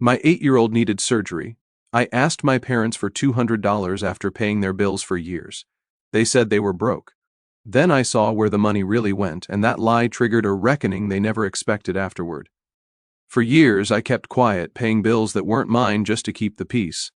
My 8-year-old needed surgery. I asked my parents for $200 after paying their bills for years. They said they were broke. Then I saw where the money really went, and that lie triggered a reckoning they never expected afterward. For years, I kept quiet, paying bills that weren't mine just to keep the peace.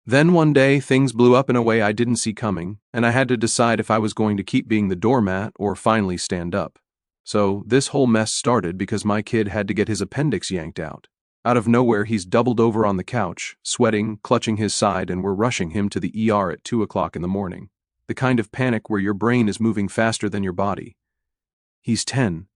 Then one day, things blew up in a way I didn't see coming, and I had to decide if I was going to keep being the doormat or finally stand up. So, this whole mess started because my kid had to get his appendix yanked out. Out of nowhere, he's doubled over on the couch, sweating, clutching his side, and we're rushing him to the ER at 2 o'clock in the morning. The kind of panic where your brain is moving faster than your body. He's 10.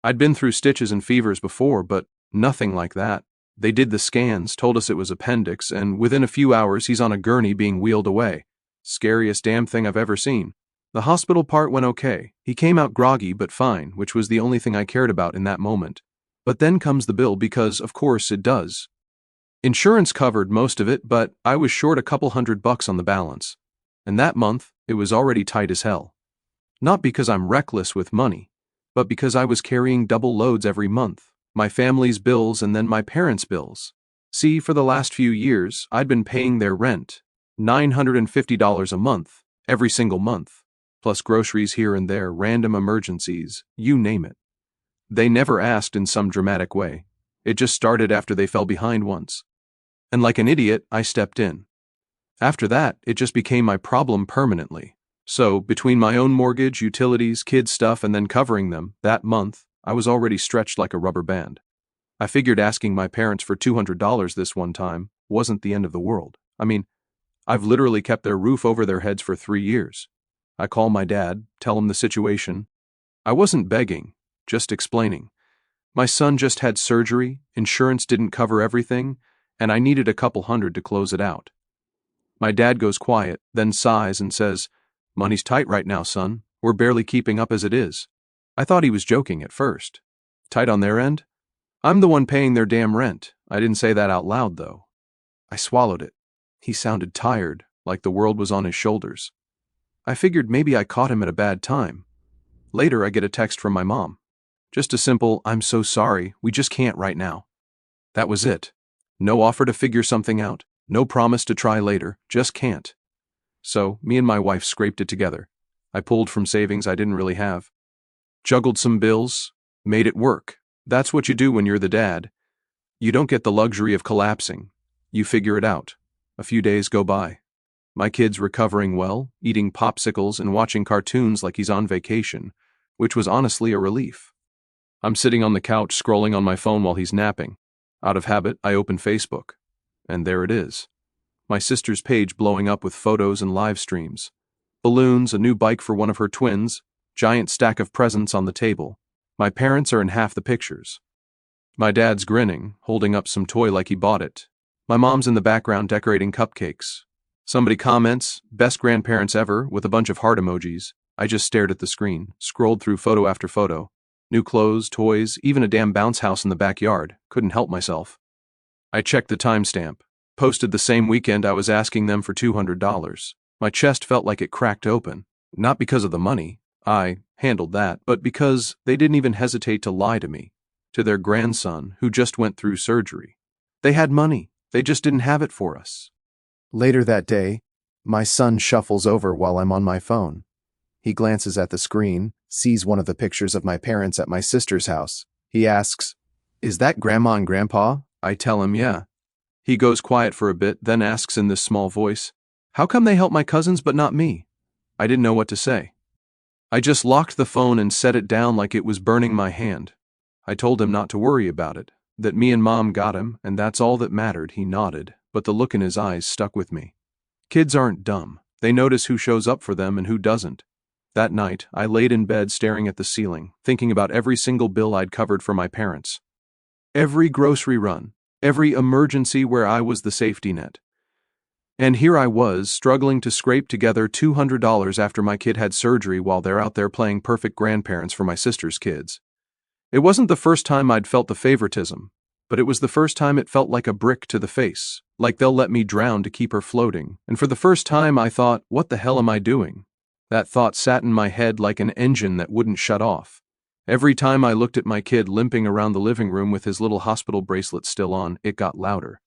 I'd been through stitches and fevers before, but nothing like that. They did the scans, told us it was appendix, and within a few hours he's on a gurney being wheeled away. Scariest damn thing I've ever seen. The hospital part went okay. He came out groggy but fine, which was the only thing I cared about in that moment. But then comes the bill because, of course, it does. Insurance covered most of it, but I was short a couple $100 on the balance. And that month, it was already tight as hell. Not because I'm reckless with money, but because I was carrying double loads every month. My family's bills and then my parents' bills. See, for the last few years, I'd been paying their rent, $950 a month, every single month, plus groceries here and there, random emergencies, you name it. They never asked in some dramatic way. It just started after they fell behind once. And like an idiot, I stepped in. After that, it just became my problem permanently. So, between my own mortgage, utilities, kids' stuff, and then covering them, that month, I was already stretched like a rubber band. I figured asking my parents for $200 this one time wasn't the end of the world. I mean, I've literally kept their roof over their heads for 3 years. I call my dad, tell him the situation. I wasn't begging, just explaining. My son just had surgery, insurance didn't cover everything, and I needed a couple hundred to close it out. My dad goes quiet, then sighs and says, "Money's tight right now, son. We're barely keeping up as it is." I thought he was joking at first. Tight on their end? I'm the one paying their damn rent. I didn't say that out loud, though. I swallowed it. He sounded tired, like the world was on his shoulders. I figured maybe I caught him at a bad time. Later, I get a text from my mom. Just a simple, "I'm so sorry, we just can't right now." That was it. No offer to figure something out, no promise to try later, just can't. So, me and my wife scraped it together. I pulled from savings I didn't really have. Juggled some bills, made it work. That's what you do when you're the dad. You don't get the luxury of collapsing. You figure it out. A few days go by. My kid's recovering well, eating popsicles and watching cartoons like he's on vacation, which was honestly a relief. I'm sitting on the couch scrolling on my phone while he's napping. Out of habit, I open Facebook. And there it is. My sister's page blowing up with photos and live streams. Balloons, a new bike for one of her twins, giant stack of presents on the table. My parents are in half the pictures. My dad's grinning, holding up some toy like he bought it. My mom's in the background decorating cupcakes. Somebody comments, "Best grandparents ever," with a bunch of heart emojis. I just stared at the screen, scrolled through photo after photo. New clothes, toys, even a damn bounce house in the backyard. Couldn't help myself. I checked the timestamp. Posted the same weekend I was asking them for $200. My chest felt like it cracked open. Not because of the money. I handled that, but because they didn't even hesitate to lie to me, to their grandson who just went through surgery. They had money, they just didn't have it for us. Later that day, my son shuffles over while I'm on my phone. He glances at the screen, sees one of the pictures of my parents at my sister's house. He asks, "Is that Grandma and Grandpa?" I tell him, "Yeah." He goes quiet for a bit, then asks in this small voice, "How come they help my cousins but not me?" I didn't know what to say. I just locked the phone and set it down like it was burning my hand. I told him not to worry about it, that me and Mom got him, and that's all that mattered. He nodded, but the look in his eyes stuck with me. Kids aren't dumb. They notice who shows up for them and who doesn't. That night, I laid in bed staring at the ceiling, thinking about every single bill I'd covered for my parents. Every grocery run, every emergency where I was the safety net. And here I was, struggling to scrape together $200 after my kid had surgery while they're out there playing perfect grandparents for my sister's kids. It wasn't the first time I'd felt the favoritism, but it was the first time it felt like a brick to the face, like they'll let me drown to keep her floating. And for the first time I thought, what the hell am I doing? That thought sat in my head like an engine that wouldn't shut off. Every time I looked at my kid limping around the living room with his little hospital bracelet still on, it got louder.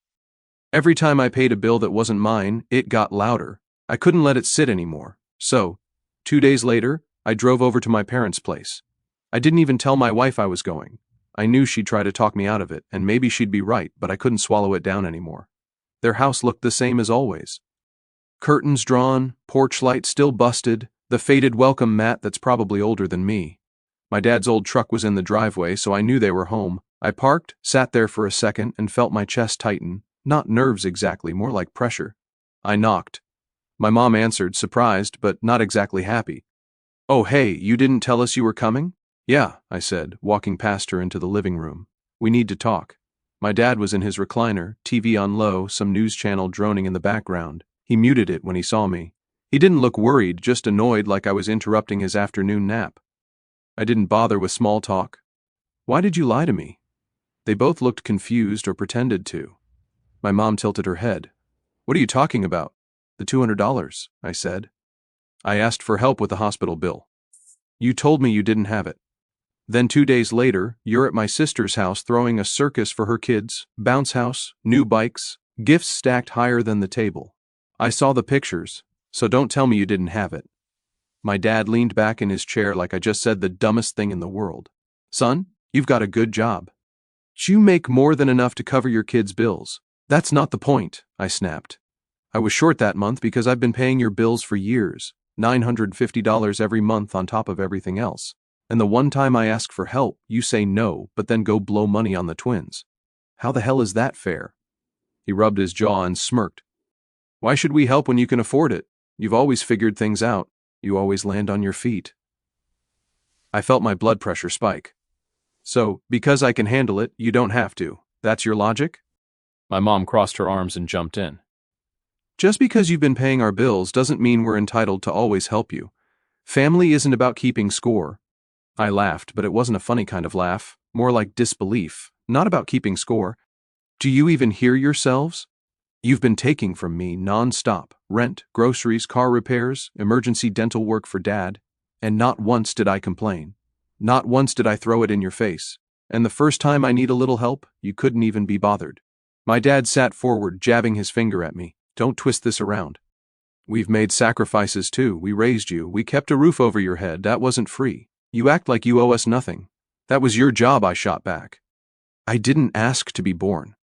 Every time I paid a bill that wasn't mine, it got louder. I couldn't let it sit anymore. So, 2 days later, I drove over to my parents' place. I didn't even tell my wife I was going. I knew she'd try to talk me out of it, and maybe she'd be right, but I couldn't swallow it down anymore. Their house looked the same as always. Curtains drawn, porch light still busted, the faded welcome mat that's probably older than me. My dad's old truck was in the driveway, so I knew they were home. I parked, sat there for a second, and felt my chest tighten. Not nerves exactly, more like pressure. I knocked. My mom answered, surprised, but not exactly happy. "Oh hey, you didn't tell us you were coming?" "Yeah," I said, walking past her into the living room. "We need to talk." My dad was in his recliner, TV on low, some news channel droning in the background. He muted it when he saw me. He didn't look worried, just annoyed like I was interrupting his afternoon nap. I didn't bother with small talk. "Why did you lie to me?" They both looked confused or pretended to. My mom tilted her head. "What are you talking about?" "The $200, I said. "I asked for help with the hospital bill. You told me you didn't have it. Then 2 days later, you're at my sister's house throwing a circus for her kids, bounce house, new bikes, gifts stacked higher than the table. I saw the pictures, so don't tell me you didn't have it." My dad leaned back in his chair like I just said the dumbest thing in the world. "Son, you've got a good job. You make more than enough to cover your kids' bills." "That's not the point," I snapped. "I was short that month because I've been paying your bills for years, $950 every month on top of everything else. And the one time I ask for help, you say no, but then go blow money on the twins. How the hell is that fair?" He rubbed his jaw and smirked. "Why should we help when you can afford it? You've always figured things out. You always land on your feet." I felt my blood pressure spike. "So, because I can handle it, you don't have to. That's your logic?" My mom crossed her arms and jumped in. "Just because you've been paying our bills doesn't mean we're entitled to always help you. Family isn't about keeping score." I laughed, but it wasn't a funny kind of laugh, more like disbelief, not about keeping score. "Do you even hear yourselves? You've been taking from me non-stop, rent, groceries, car repairs, emergency dental work for Dad, and not once did I complain. Not once did I throw it in your face. And the first time I need a little help, you couldn't even be bothered." My dad sat forward, jabbing his finger at me. "Don't twist this around. We've made sacrifices too. We raised you. We kept a roof over your head. That wasn't free. You act like you owe us nothing. That was your job," I shot back. "I didn't ask to be born.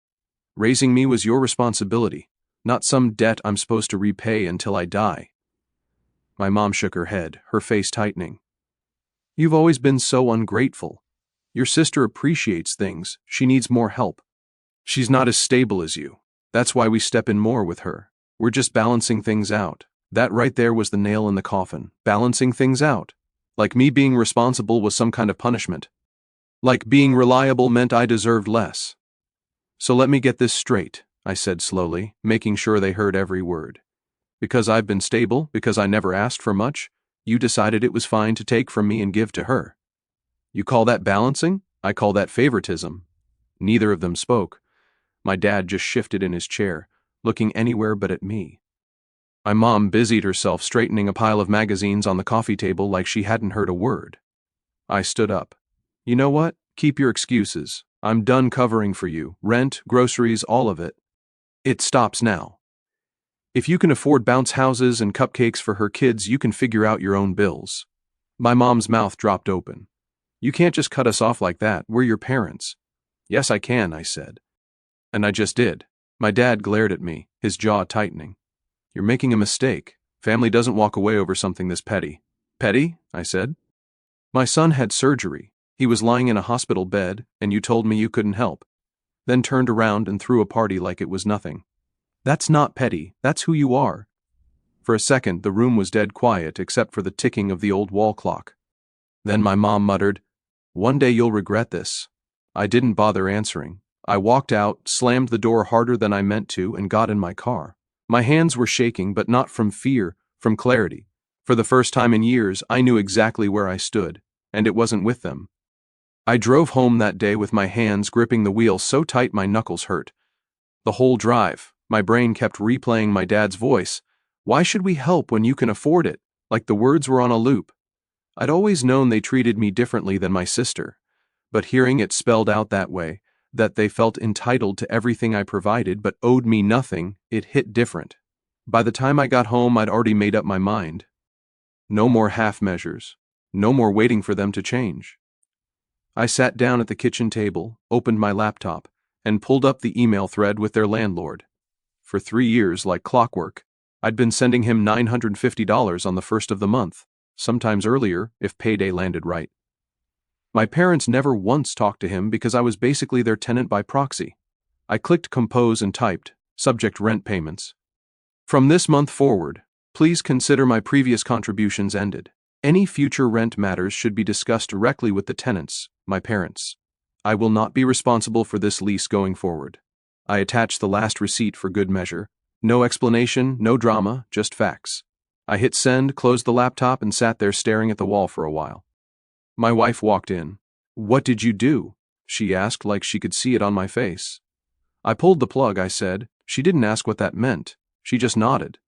Raising me was your responsibility, not some debt I'm supposed to repay until I die." My mom shook her head, her face tightening. "You've always been so ungrateful. Your sister appreciates things. She needs more help. She's not as stable as you. That's why we step in more with her. We're just balancing things out." That right there was the nail in the coffin. Balancing things out. Like me being responsible was some kind of punishment. Like being reliable meant I deserved less. "So let me get this straight," I said slowly, making sure they heard every word. "Because I've been stable, because I never asked for much, you decided it was fine to take from me and give to her. You call that balancing? I call that favoritism." Neither of them spoke. My dad just shifted in his chair, looking anywhere but at me. My mom busied herself straightening a pile of magazines on the coffee table like she hadn't heard a word. I stood up. "You know what? Keep your excuses. I'm done covering for you. Rent, groceries, all of it. It stops now. If you can afford bounce houses and cupcakes for her kids, you can figure out your own bills." My mom's mouth dropped open. "You can't just cut us off like that. We're your parents." "Yes, I can," I said. And I just did. My dad glared at me, his jaw tightening. "You're making a mistake. Family doesn't walk away over something this petty." "Petty?" I said. "My son had surgery. He was lying in a hospital bed, and you told me you couldn't help. Then turned around and threw a party like it was nothing. That's not petty, that's who you are." For a second, the room was dead quiet except for the ticking of the old wall clock. Then my mom muttered, "One day you'll regret this." I didn't bother answering. I walked out, slammed the door harder than I meant to, and got in my car. My hands were shaking, but not from fear, from clarity. For the first time in years, I knew exactly where I stood, and it wasn't with them. I drove home that day with my hands gripping the wheel so tight my knuckles hurt. The whole drive, my brain kept replaying my dad's voice. "Why should we help when you can afford it?" Like the words were on a loop. I'd always known they treated me differently than my sister, but hearing it spelled out that way, that they felt entitled to everything I provided but owed me nothing, it hit different. By the time I got home, I'd already made up my mind. No more half measures. No more waiting for them to change. I sat down at the kitchen table, opened my laptop, and pulled up the email thread with their landlord. For 3 years, like clockwork, I'd been sending him $950 on the first of the month, sometimes earlier if payday landed right. My parents never once talked to him because I was basically their tenant by proxy. I clicked compose and typed, subject rent payments. From this month forward, please consider my previous contributions ended. Any future rent matters should be discussed directly with the tenants, my parents. I will not be responsible for this lease going forward. I attached the last receipt for good measure. No explanation, no drama, just facts. I hit send, closed the laptop, and sat there staring at the wall for a while. My wife walked in. "What did you do?" she asked, like she could see it on my face. "I pulled the plug," I said. She didn't ask what that meant. She just nodded.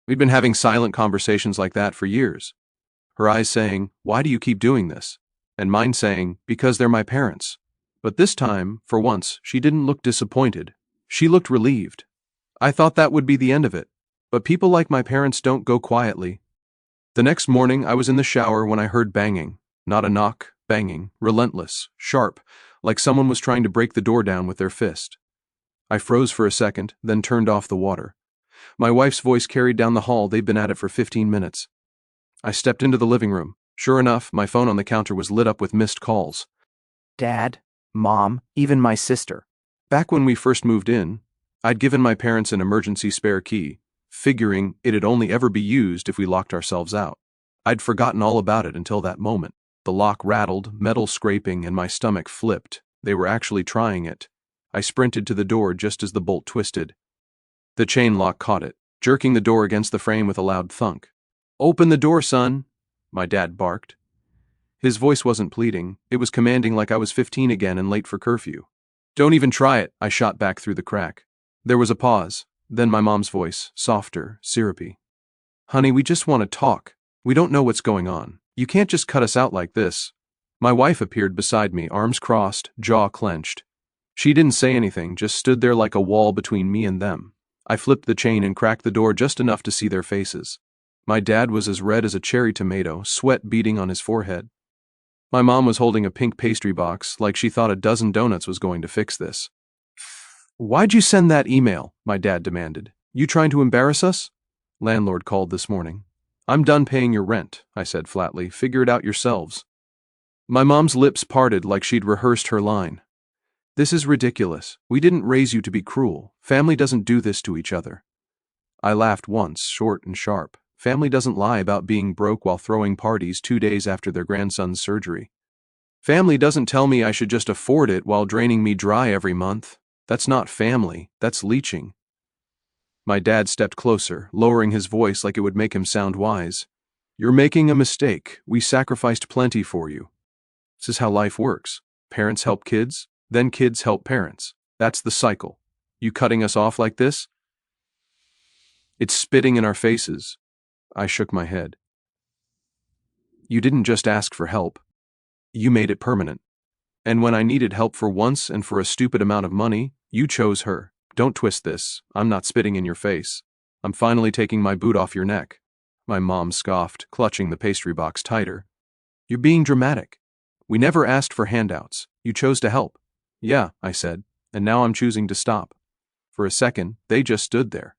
We'd been having silent conversations like that for years. Her eyes saying, "Why do you keep doing this?" And mine saying, "Because they're my parents." But this time, for once, she didn't look disappointed. She looked relieved. I thought that would be the end of it. But people like my parents don't go quietly. The next morning, I was in the shower when I heard banging. Not a knock, banging, relentless, sharp, like someone was trying to break the door down with their fist. I froze for a second, then turned off the water. My wife's voice carried down the hall. They'd been at it for 15 minutes. I stepped into the living room. Sure enough, my phone on the counter was lit up with missed calls. Dad, Mom, even my sister. Back when we first moved in, I'd given my parents an emergency spare key, figuring it'd only ever be used if we locked ourselves out. I'd forgotten all about it until that moment. The lock rattled, metal scraping, and my stomach flipped. They were actually trying it. I sprinted to the door just as the bolt twisted. The chain lock caught it, jerking the door against the frame with a loud thunk. "Open the door, son," my dad barked. His voice wasn't pleading, it was commanding, like I was 15 again and late for curfew. "Don't even try it," I shot back through the crack. There was a pause, then my mom's voice, softer, syrupy. "Honey, we just want to talk. We don't know what's going on. You can't just cut us out like this." My wife appeared beside me, arms crossed, jaw clenched. She didn't say anything, just stood there like a wall between me and them. I flipped the chain and cracked the door just enough to see their faces. My dad was as red as a cherry tomato, sweat beading on his forehead. My mom was holding a pink pastry box, like she thought a dozen donuts was going to fix this. "Why'd you send that email?" my dad demanded. "You trying to embarrass us?" "Landlord called this morning." "I'm done paying your rent," I said flatly. "Figure it out yourselves." My mom's lips parted like she'd rehearsed her line. "This is ridiculous. We didn't raise you to be cruel. Family doesn't do this to each other." I laughed once, short and sharp. Family doesn't lie about being broke while throwing parties 2 days after their grandson's surgery. Family doesn't tell me I should just afford it while draining me dry every month. That's not family, that's leeching. My dad stepped closer, lowering his voice like it would make him sound wise. "You're making a mistake. We sacrificed plenty for you. This is how life works. Parents help kids, then kids help parents. That's the cycle. You cutting us off like this? It's spitting in our faces." I shook my head. "You didn't just ask for help. You made it permanent. And when I needed help for once and for a stupid amount of money, you chose her. Don't twist this. I'm not spitting in your face. I'm finally taking my boot off your neck." My mom scoffed, clutching the pastry box tighter. "You're being dramatic. We never asked for handouts. You chose to help." "Yeah," I said, "and now I'm choosing to stop." For a second, they just stood there.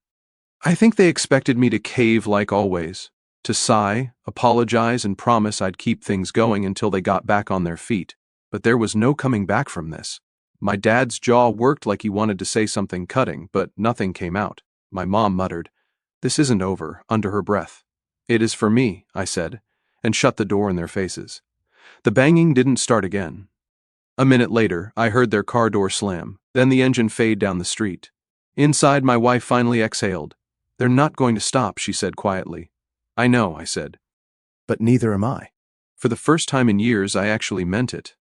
I think they expected me to cave like always, to sigh, apologize, and promise I'd keep things going until they got back on their feet. But there was no coming back from this. My dad's jaw worked like he wanted to say something cutting, but nothing came out. My mom muttered, "This isn't over," under her breath. "It is for me," I said, and shut the door in their faces. The banging didn't start again. A minute later, I heard their car door slam, then the engine fade down the street. Inside, my wife finally exhaled. "They're not going to stop," she said quietly. "I know," I said. But neither am I. For the first time in years, I actually meant it.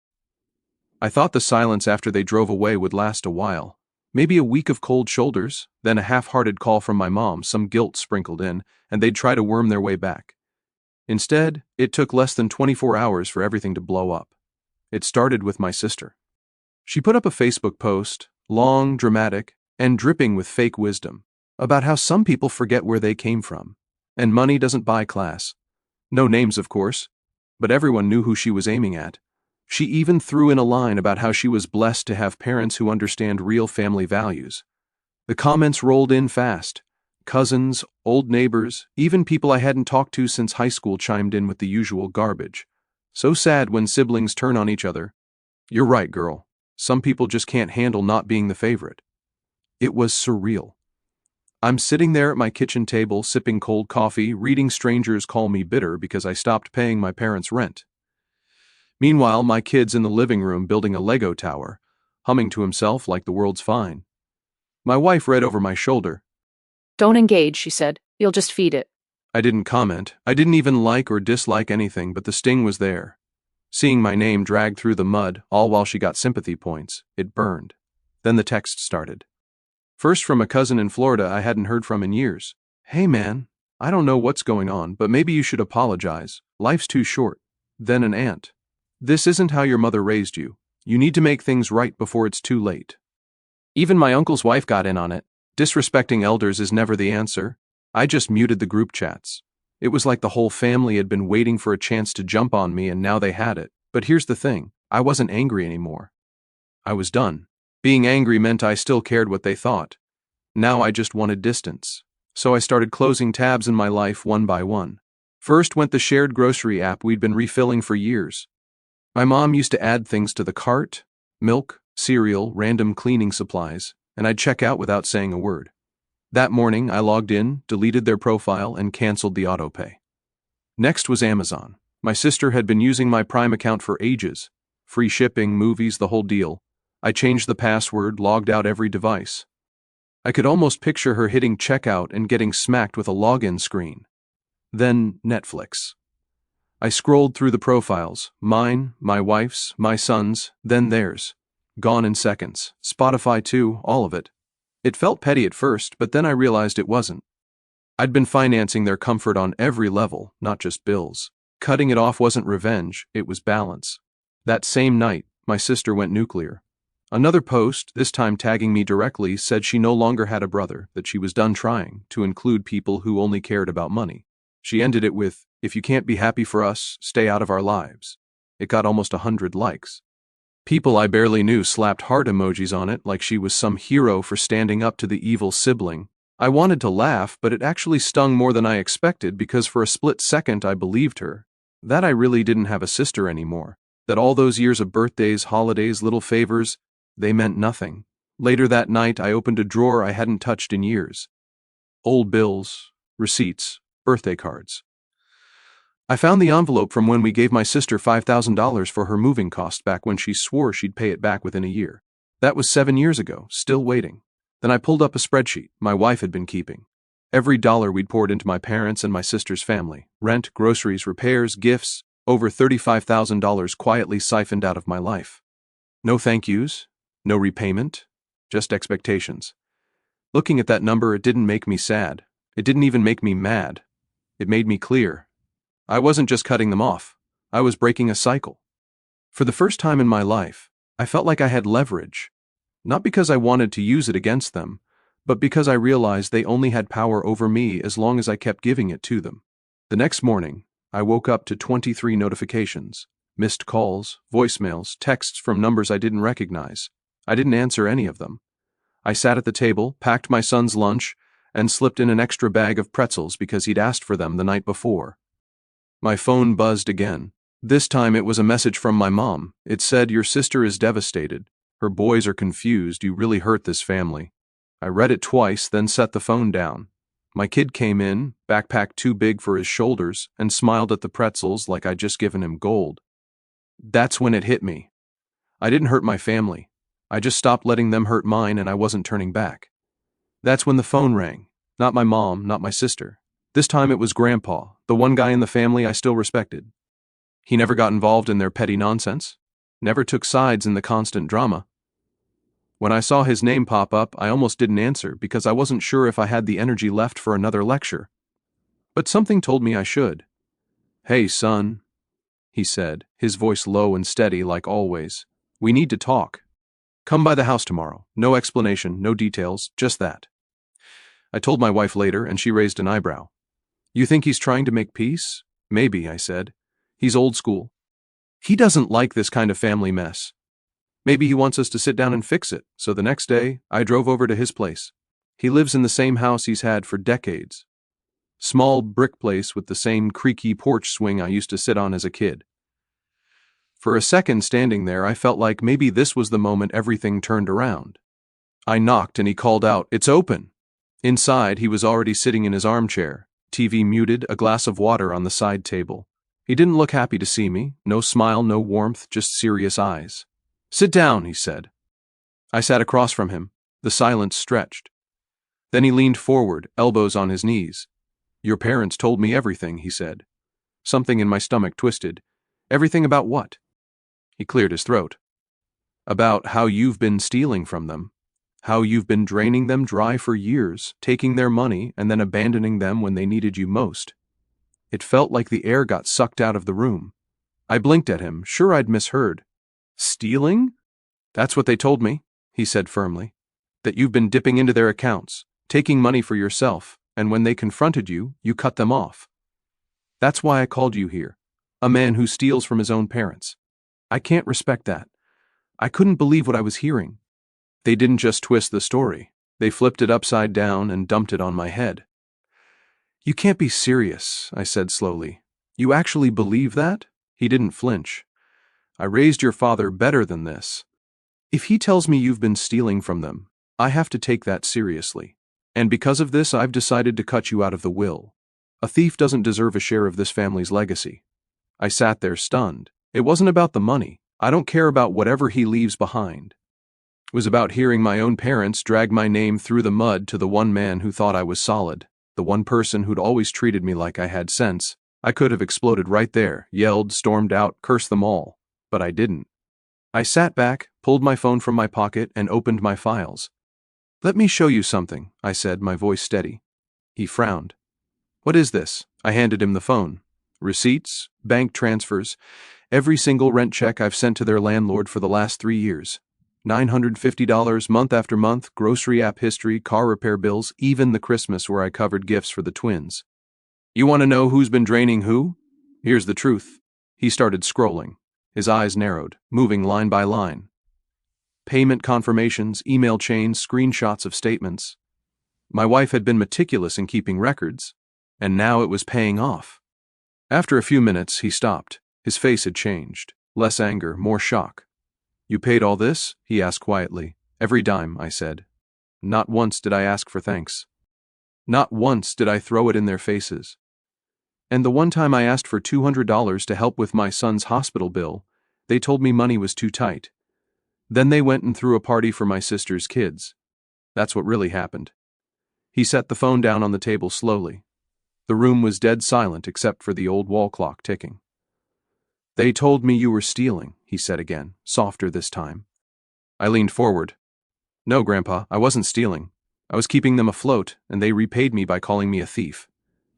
I thought the silence after they drove away would last a while. Maybe a week of cold shoulders, then a half-hearted call from my mom, some guilt sprinkled in, and they'd try to worm their way back. Instead, it took less than 24 hours for everything to blow up. It started with my sister. She put up a Facebook post, long, dramatic, and dripping with fake wisdom, about how some people forget where they came from, and money doesn't buy class. No names, of course, but everyone knew who she was aiming at. She even threw in a line about how she was blessed to have parents who understand real family values. The comments rolled in fast. Cousins, old neighbors, even people I hadn't talked to since high school chimed in with the usual garbage. So sad when siblings turn on each other. You're right, girl. Some people just can't handle not being the favorite. It was surreal. I'm sitting there at my kitchen table sipping cold coffee, reading strangers call me bitter because I stopped paying my parents' rent. Meanwhile, my kid's in the living room building a Lego tower, humming to himself like the world's fine. My wife read over my shoulder. "Don't engage," she said. "You'll just feed it." I didn't comment. I didn't even like or dislike anything, but the sting was there. Seeing my name dragged through the mud, all while she got sympathy points, it burned. Then the text started. First from a cousin in Florida I hadn't heard from in years. "Hey man, I don't know what's going on, but maybe you should apologize. Life's too short." Then an aunt. "This isn't how your mother raised you. You need to make things right before it's too late." Even my uncle's wife got in on it. Disrespecting elders is never the answer. I just muted the group chats. It was like the whole family had been waiting for a chance to jump on me and now they had it. But here's the thing, I wasn't angry anymore. I was done. Being angry meant I still cared what they thought. Now I just wanted distance. So I started closing tabs in my life one by one. First went the shared grocery app we'd been refilling for years. My mom used to add things to the cart: milk, cereal, random cleaning supplies, and I'd check out without saying a word. That morning, I logged in, deleted their profile, and canceled the autopay. Next was Amazon. My sister had been using my Prime account for ages. Free shipping, movies, the whole deal. I changed the password, logged out every device. I could almost picture her hitting checkout and getting smacked with a login screen. Then Netflix. I scrolled through the profiles, mine, my wife's, my son's, then theirs. Gone in seconds. Spotify too, all of it. It felt petty at first, but then I realized it wasn't. I'd been financing their comfort on every level, not just bills. Cutting it off wasn't revenge, it was balance. That same night, my sister went nuclear. Another post, this time tagging me directly, said she no longer had a brother, that she was done trying to include people who only cared about money. She ended it with, "If you can't be happy for us, stay out of our lives." It got almost 100 likes. People I barely knew slapped heart emojis on it like she was some hero for standing up to the evil sibling. I wanted to laugh, but it actually stung more than I expected because for a split second I believed her. That I really didn't have a sister anymore. That all those years of birthdays, holidays, little favors, they meant nothing. Later that night I opened a drawer I hadn't touched in years. Old bills, receipts, birthday cards. I found the envelope from when we gave my sister $5,000 for her moving cost back when she swore she'd pay it back within a year. That was 7 years ago, still waiting. Then I pulled up a spreadsheet my wife had been keeping. Every dollar we'd poured into my parents' and my sister's family. Rent, groceries, repairs, gifts, over $35,000 quietly siphoned out of my life. No thank yous, no repayment, just expectations. Looking at that number, it didn't make me sad. It didn't even make me mad. It made me clear. I wasn't just cutting them off. I was breaking a cycle. For the first time in my life, I felt like I had leverage. Not because I wanted to use it against them, but because I realized they only had power over me as long as I kept giving it to them. The next morning, I woke up to 23 notifications, missed calls, voicemails, texts from numbers I didn't recognize. I didn't answer any of them. I sat at the table, packed my son's lunch, and slipped in an extra bag of pretzels because he'd asked for them the night before. My phone buzzed again. This time it was a message from my mom. It said, "Your sister is devastated. Her boys are confused. You really hurt this family." I read it twice, then set the phone down. My kid came in, backpack too big for his shoulders, and smiled at the pretzels like I'd just given him gold. That's when it hit me. I didn't hurt my family. I just stopped letting them hurt mine, and I wasn't turning back. That's when the phone rang. Not my mom, not my sister. This time it was Grandpa, the one guy in the family I still respected. He never got involved in their petty nonsense, never took sides in the constant drama. When I saw his name pop up, I almost didn't answer because I wasn't sure if I had the energy left for another lecture. But something told me I should. "Hey, son," he said, his voice low and steady like always. "We need to talk. Come by the house tomorrow. No explanation, no details, just that." I told my wife later, and she raised an eyebrow. "You think he's trying to make peace?" "Maybe," I said. "He's old school. He doesn't like this kind of family mess. Maybe he wants us to sit down and fix it." So the next day, I drove over to his place. He lives in the same house he's had for decades. Small brick place with the same creaky porch swing I used to sit on as a kid. For a second standing there, I felt like maybe this was the moment everything turned around. I knocked and he called out, "It's open." Inside, he was already sitting in his armchair, TV muted, a glass of water on the side table. He didn't look happy to see me, no smile, no warmth, just serious eyes. "Sit down," he said. I sat across from him. The silence stretched. Then he leaned forward, elbows on his knees. "Your parents told me everything," he said. Something in my stomach twisted. "Everything about what?" He cleared his throat. "About how you've been stealing from them. How you've been draining them dry for years, taking their money and then abandoning them when they needed you most." It felt like the air got sucked out of the room. I blinked at him, sure I'd misheard. "Stealing?" "That's what they told me," he said firmly. "That you've been dipping into their accounts, taking money for yourself, and when they confronted you, you cut them off. That's why I called you here. A man who steals from his own parents. I can't respect that." I couldn't believe what I was hearing. They didn't just twist the story. They flipped it upside down and dumped it on my head. "You can't be serious," I said slowly. "You actually believe that?" He didn't flinch. "I raised your father better than this. If he tells me you've been stealing from them, I have to take that seriously. And because of this, I've decided to cut you out of the will. A thief doesn't deserve a share of this family's legacy." I sat there stunned. It wasn't about the money. I don't care about whatever he leaves behind. It was about hearing my own parents drag my name through the mud to the one man who thought I was solid, the one person who'd always treated me like I had sense. I could have exploded right there, yelled, stormed out, cursed them all. But I didn't. I sat back, pulled my phone from my pocket, and opened my files. "Let me show you something," I said, my voice steady. He frowned. "What is this?" I handed him the phone. "Receipts, bank transfers, every single rent check I've sent to their landlord for the last 3 years. $950 month after month, grocery app history, car repair bills, even the Christmas where I covered gifts for the twins. You want to know who's been draining who? Here's the truth." He started scrolling. His eyes narrowed, moving line by line. Payment confirmations, email chains, screenshots of statements. My wife had been meticulous in keeping records, and now it was paying off. After a few minutes, he stopped. His face had changed. Less anger, more shock. "You paid all this?" he asked quietly. "Every dime," I said. Not once did I ask for thanks. Not once did I throw it in their faces. And the one time I asked for $200 to help with my son's hospital bill, they told me money was too tight. Then they went and threw a party for my sister's kids. That's what really happened. He set the phone down on the table slowly. The room was dead silent except for the old wall clock ticking. "They told me you were stealing," he said again, softer this time. I leaned forward. "No, Grandpa, I wasn't stealing. I was keeping them afloat, and they repaid me by calling me a thief."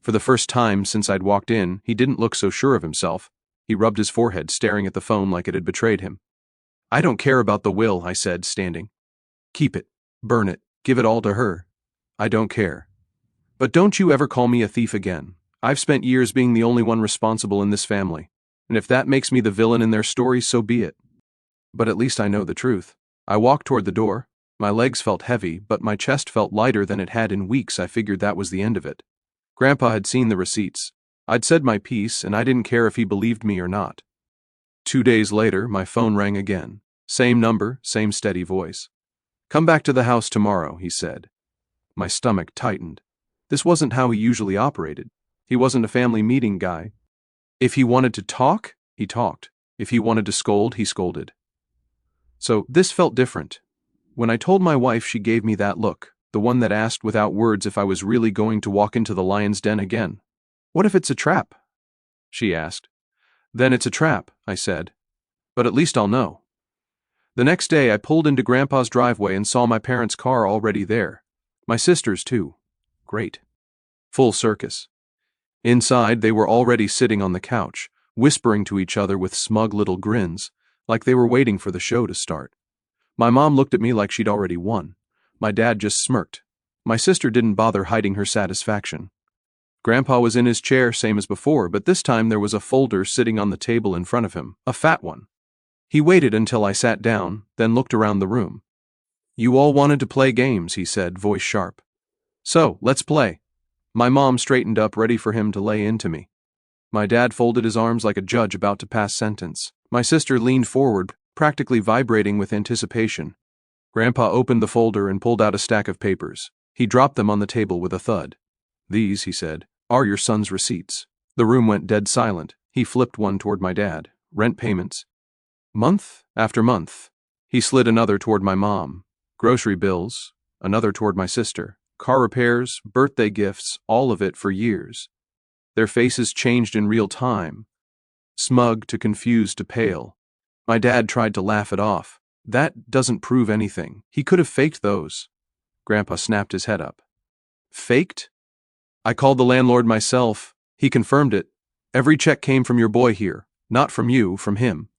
For the first time since I'd walked in, he didn't look so sure of himself. He rubbed his forehead, staring at the phone like it had betrayed him. "I don't care about the will," I said, standing. "Keep it. Burn it. Give it all to her. I don't care. But don't you ever call me a thief again. I've spent years being the only one responsible in this family. And if that makes me the villain in their story, so be it. But at least I know the truth." I walked toward the door. My legs felt heavy, but my chest felt lighter than it had in weeks. I figured that was the end of it. Grandpa had seen the receipts. I'd said my piece, and I didn't care if he believed me or not. 2 days later, my phone rang again. Same number, same steady voice. "Come back to the house tomorrow," he said. My stomach tightened. This wasn't how he usually operated. He wasn't a family meeting guy. If he wanted to talk, he talked. If he wanted to scold, he scolded. So this felt different. When I told my wife, she gave me that look, the one that asked without words if I was really going to walk into the lion's den again. "What if it's a trap?" she asked. "Then it's a trap," I said. "But at least I'll know." The next day I pulled into Grandpa's driveway and saw my parents' car already there. My sister's too. Great. Full circus. Inside, they were already sitting on the couch, whispering to each other with smug little grins, like they were waiting for the show to start. My mom looked at me like she'd already won. My dad just smirked. My sister didn't bother hiding her satisfaction. Grandpa was in his chair, same as before, but this time there was a folder sitting on the table in front of him, a fat one. He waited until I sat down, then looked around the room. "You all wanted to play games," he said, voice sharp. "So, let's play." My mom straightened up, ready for him to lay into me. My dad folded his arms like a judge about to pass sentence. My sister leaned forward, practically vibrating with anticipation. Grandpa opened the folder and pulled out a stack of papers. He dropped them on the table with a thud. "These," he said, "are your son's receipts." The room went dead silent. He flipped one toward my dad. "Rent payments." Month after month. He slid another toward my mom. Grocery bills. Another toward my sister. Car repairs, birthday gifts, all of it for years. Their faces changed in real time. Smug to confused to pale. My dad tried to laugh it off. "That doesn't prove anything. He could have faked those." Grandpa snapped his head up. "Faked? I called the landlord myself. He confirmed it. Every check came from your boy here. Not from you, from him."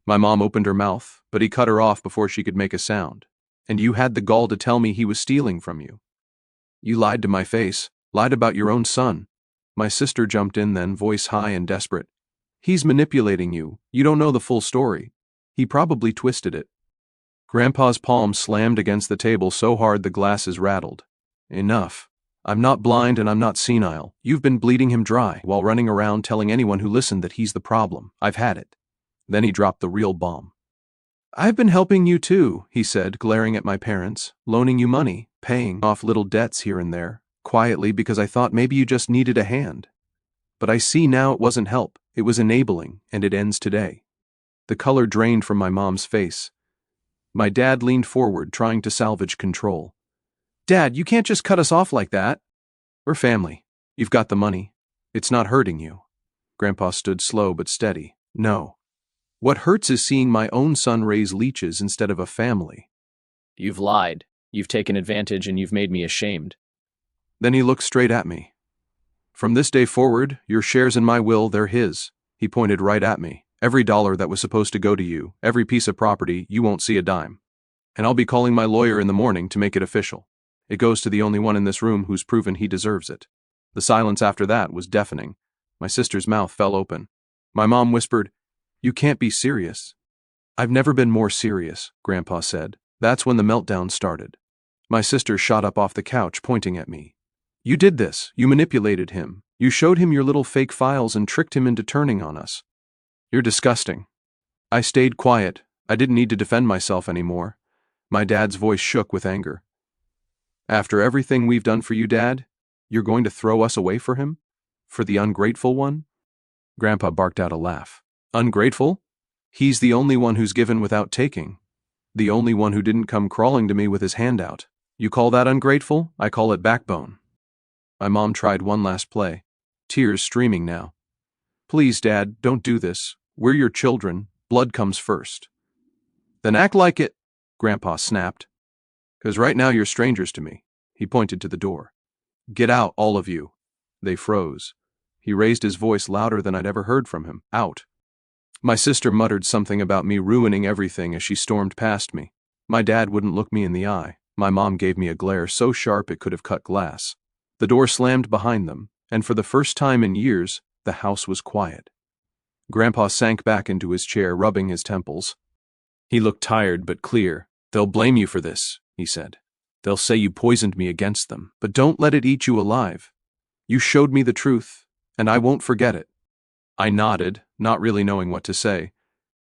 My mom opened her mouth, but he cut her off before she could make a sound. "And you had the gall to tell me he was stealing from you. You lied to my face, lied about your own son." My sister jumped in then, voice high and desperate. "He's manipulating you. You don't know the full story. He probably twisted it." Grandpa's palm slammed against the table so hard the glasses rattled. "Enough. I'm not blind and I'm not senile. You've been bleeding him dry while running around telling anyone who listened that he's the problem. I've had it." Then he dropped the real bomb. "I've been helping you too," he said, glaring at my parents, "loaning you money, paying off little debts here and there, quietly because I thought maybe you just needed a hand. But I see now it wasn't help, it was enabling, and it ends today." The color drained from my mom's face. My dad leaned forward, trying to salvage control. "Dad, you can't just cut us off like that. We're family. You've got the money. It's not hurting you." Grandpa stood slow but steady. "No. What hurts is seeing my own son raise leeches instead of a family." "You've lied. You've taken advantage and you've made me ashamed." Then he looked straight at me. "From this day forward, your shares in my will, they're his." He pointed right at me. "Every dollar that was supposed to go to you, every piece of property, you won't see a dime. And I'll be calling my lawyer in the morning to make it official. It goes to the only one in this room who's proven he deserves it." The silence after that was deafening. My sister's mouth fell open. My mom whispered, "You can't be serious." "I've never been more serious," Grandpa said. That's when the meltdown started. My sister shot up off the couch, pointing at me. "You did this. You manipulated him. You showed him your little fake files and tricked him into turning on us. You're disgusting." I stayed quiet. I didn't need to defend myself anymore. My dad's voice shook with anger. "After everything we've done for you, Dad, you're going to throw us away for him? For the ungrateful one?" Grandpa barked out a laugh. "Ungrateful? He's the only one who's given without taking. The only one who didn't come crawling to me with his hand out. You call that ungrateful? I call it backbone." My mom tried one last play, tears streaming now. "Please, Dad, don't do this. We're your children. Blood comes first." "Then act like it," Grandpa snapped. "'Cause right now you're strangers to me." He pointed to the door. "Get out, all of you." They froze. He raised his voice louder than I'd ever heard from him. "Out." My sister muttered something about me ruining everything as she stormed past me. My dad wouldn't look me in the eye. My mom gave me a glare so sharp it could have cut glass. The door slammed behind them, and for the first time in years, the house was quiet. Grandpa sank back into his chair, rubbing his temples. He looked tired but clear. "They'll blame you for this," he said. "They'll say you poisoned me against them, but don't let it eat you alive. You showed me the truth, and I won't forget it." I nodded, not really knowing what to say.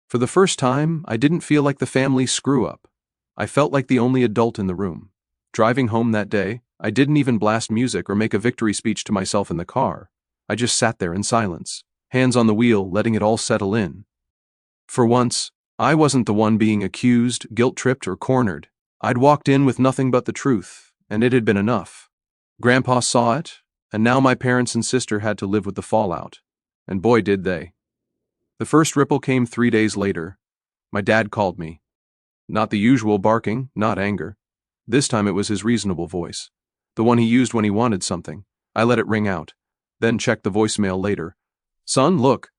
For the first time, I didn't feel like the family screw-up. I felt like the only adult in the room. Driving home that day, I didn't even blast music or make a victory speech to myself in the car. I just sat there in silence, hands on the wheel, letting it all settle in. For once, I wasn't the one being accused, guilt-tripped, or cornered. I'd walked in with nothing but the truth, and it had been enough. Grandpa saw it, and now my parents and sister had to live with the fallout. And boy, did they. The first ripple came 3 days later. My dad called me. Not the usual barking, not anger. This time it was his reasonable voice. The one he used when he wanted something. I let it ring out. then checked the voicemail later. Son, look.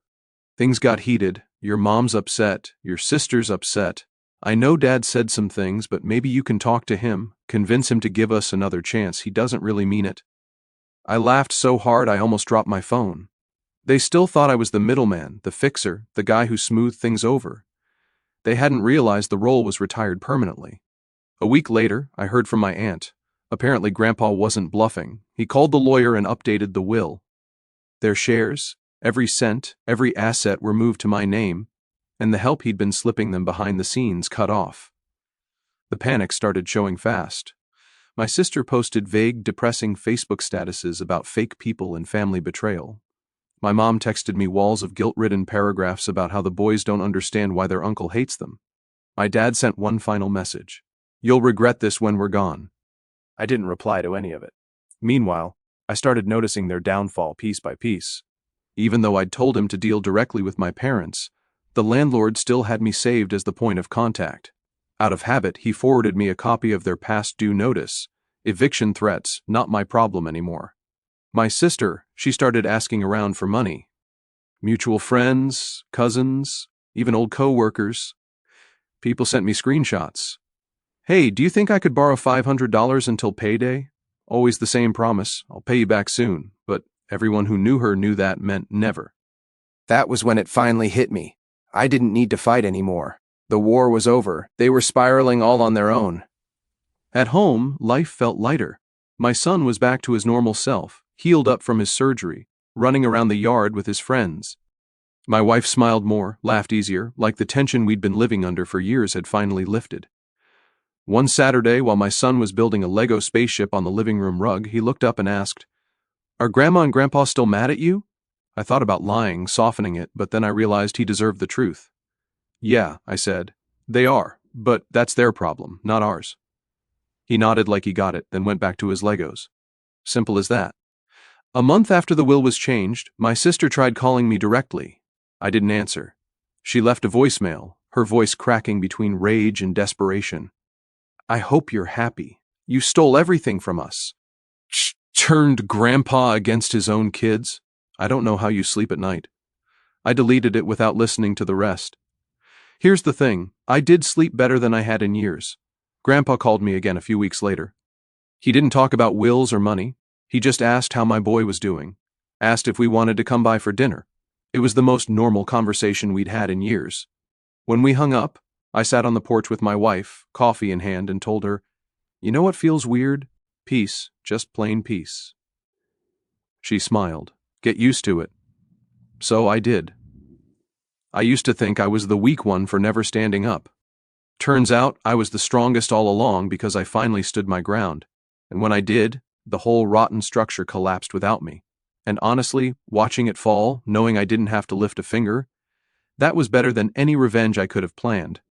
Things got heated. Your mom's upset. Your sister's upset. I know Dad said some things, but maybe you can talk to him, convince him to give us another chance. He doesn't really mean it. I laughed so hard I almost dropped my phone. They still thought I was the middleman, the fixer, the guy who smoothed things over. They hadn't realized the role was retired permanently. A week later, I heard from my aunt. Apparently, Grandpa wasn't bluffing. He called the lawyer and updated the will. Their shares, every cent, every asset were moved to my name, and the help he'd been slipping them behind the scenes cut off. The panic started showing fast. My sister posted vague, depressing Facebook statuses about fake people and family betrayal. My mom texted me walls of guilt-ridden paragraphs about how the boys don't understand why their uncle hates them. My dad sent one final message. You'll regret this when we're gone. I didn't reply to any of it. Meanwhile, I started noticing their downfall piece by piece. Even though I'd told him to deal directly with my parents, the landlord still had me saved as the point of contact. Out of habit, he forwarded me a copy of their past due notice. Eviction threats, not my problem anymore. My sister, she started asking around for money. Mutual friends, cousins, even old co-workers. People sent me screenshots. Hey, do you think I could borrow $500 until payday? Always the same promise, I'll pay you back soon, but everyone who knew her knew that meant never. That was when it finally hit me. I didn't need to fight anymore. The war was over. They were spiraling all on their own. At home, life felt lighter. My son was back to his normal self, healed up from his surgery, running around the yard with his friends. My wife smiled more, laughed easier, like the tension we'd been living under for years had finally lifted. One Saturday, while my son was building a Lego spaceship on the living room rug, he looked up and asked, Are Grandma and Grandpa still mad at you? I thought about lying, softening it, but then I realized he deserved the truth. Yeah, I said, they are, but that's their problem, not ours. He nodded like he got it, then went back to his Legos. Simple as that. A month after the will was changed, my sister tried calling me directly. I didn't answer. She left a voicemail, her voice cracking between rage and desperation. I hope you're happy. You stole everything from us. Turned Grandpa against his own kids. I don't know how you sleep at night. I deleted it without listening to the rest. Here's the thing, I did sleep better than I had in years. Grandpa called me again a few weeks later. He didn't talk about wills or money. He just asked how my boy was doing. Asked if we wanted to come by for dinner. It was the most normal conversation we'd had in years. When we hung up, I sat on the porch with my wife, coffee in hand, and told her, You know what feels weird? Peace, just plain peace. She smiled. Get used to it. So I did. I used to think I was the weak one for never standing up. Turns out I was the strongest all along because I finally stood my ground. And when I did, the whole rotten structure collapsed without me. And honestly, watching it fall, knowing I didn't have to lift a finger, that was better than any revenge I could have planned.